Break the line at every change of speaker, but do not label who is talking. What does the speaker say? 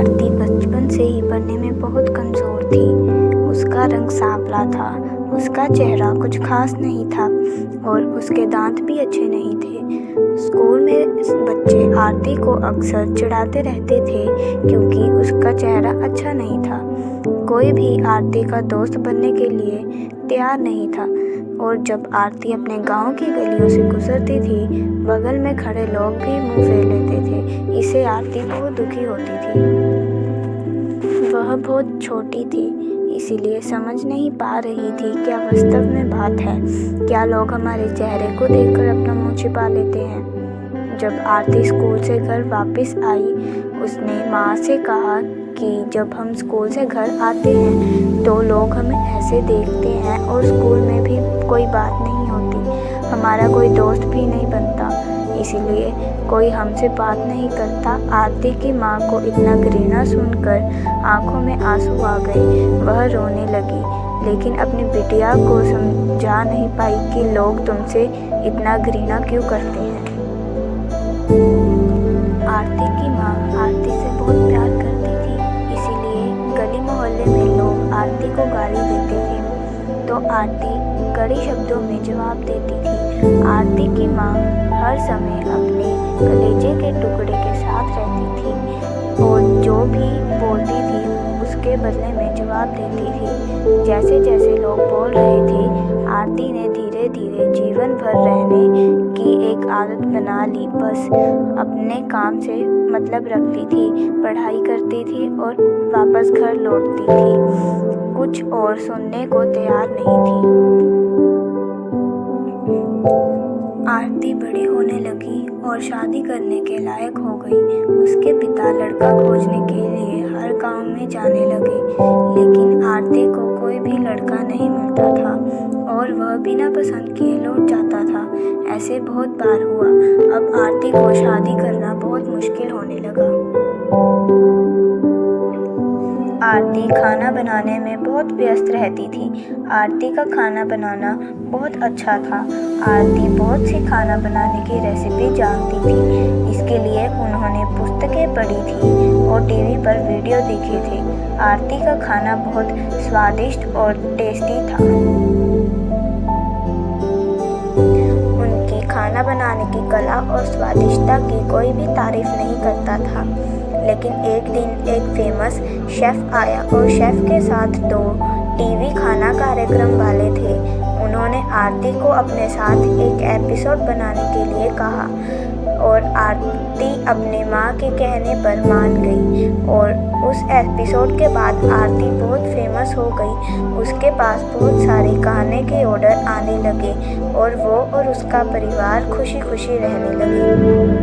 आरती बचपन से ही पढ़ने में बहुत कमज़ोर थी। उसका रंग सांवला था, उसका चेहरा कुछ खास नहीं था और उसके दांत भी अच्छे नहीं थे। स्कूल में बच्चे आरती को अक्सर चिढ़ाते रहते थे क्योंकि उसका चेहरा अच्छा नहीं था। कोई भी आरती का दोस्त बनने के लिए तैयार नहीं था और जब आरती अपने गांव की गलियों से गुजरती थी, बगल में खड़े लोग भी मुंह फेर लेते थे। इससे आरती बहुत दुखी होती थी। वह बहुत छोटी थी, इसीलिए समझ नहीं पा रही थी क्या वास्तव में बात है। क्या लोग हमारे चेहरे को देखकर अपना मुंह छिपा लेते हैं। जब आरती स्कूल से घर वापस आई, उसने माँ से कहा कि जब हम स्कूल से घर आते हैं तो लोग हमें ऐसे देखते हैं और स्कूल में भी कोई बात नहीं होती, हमारा कोई दोस्त भी नहीं बनता, इसीलिए कोई हमसे बात नहीं करता। आरती की माँ को इतना घृणा सुनकर आंखों में आंसू आ गए। वह रोने लगी, लेकिन अपनी बिटिया को समझा नहीं पाई कि लोग तुमसे इतना घृणा क्यों करते हैं। आरती की माँ आरती से बहुत प्यार करती थी, इसीलिए गली मोहल्ले में लोग आरती को गाली देते थे तो आरती कड़े शब्दों में जवाब देती थी। आरती की माँ हर समय अपने कलेजे के टुकड़े के साथ रहती थी और जो भी बोलती थी उसके बदले में जवाब देती थी। जैसे जैसे लोग बोल रहे थे, आरती ने धीरे धीरे जीवन भर रहने की एक आदत बना ली। बस अपने काम से मतलब रखती थी, पढ़ाई करती थी और वापस घर लौटती थी, कुछ और सुनने को तैयार नहीं थी। आरती बड़ी होने लगी और शादी करने के लायक हो गई। उसके पिता लड़का खोजने के लिए हर गांव में जाने लगे, लेकिन आरती को कोई भी लड़का नहीं मिलता था और वह बिना पसंद किए लौट जाता था। ऐसे बहुत बार हुआ। अब आरती को शादी करना बहुत मुश्किल होने लगा। आरती खाना बनाने में बहुत व्यस्त रहती थी। आरती का खाना बनाना बहुत अच्छा था। आरती बहुत सी खाना बनाने की रेसिपी जानती थी। इसके लिए उन्होंने पुस्तकें पढ़ी थी और टीवी पर वीडियो देखे थे। आरती का खाना बहुत स्वादिष्ट और टेस्टी था। उनकी खाना बनाने की कला और स्वादिष्टता की कोई भी तारीफ नहीं करता था। लेकिन एक दिन एक फेमस शेफ़ आया और शेफ़ के साथ 2 टीवी खाना कार्यक्रम वाले थे। उन्होंने आरती को अपने साथ एक एपिसोड बनाने के लिए कहा और आरती अपने माँ के कहने पर मान गई और उस एपिसोड के बाद आरती बहुत फेमस हो गई। उसके पास बहुत सारे खाने के ऑर्डर आने लगे और वो और उसका परिवार खुशी खुशी रहने लगे।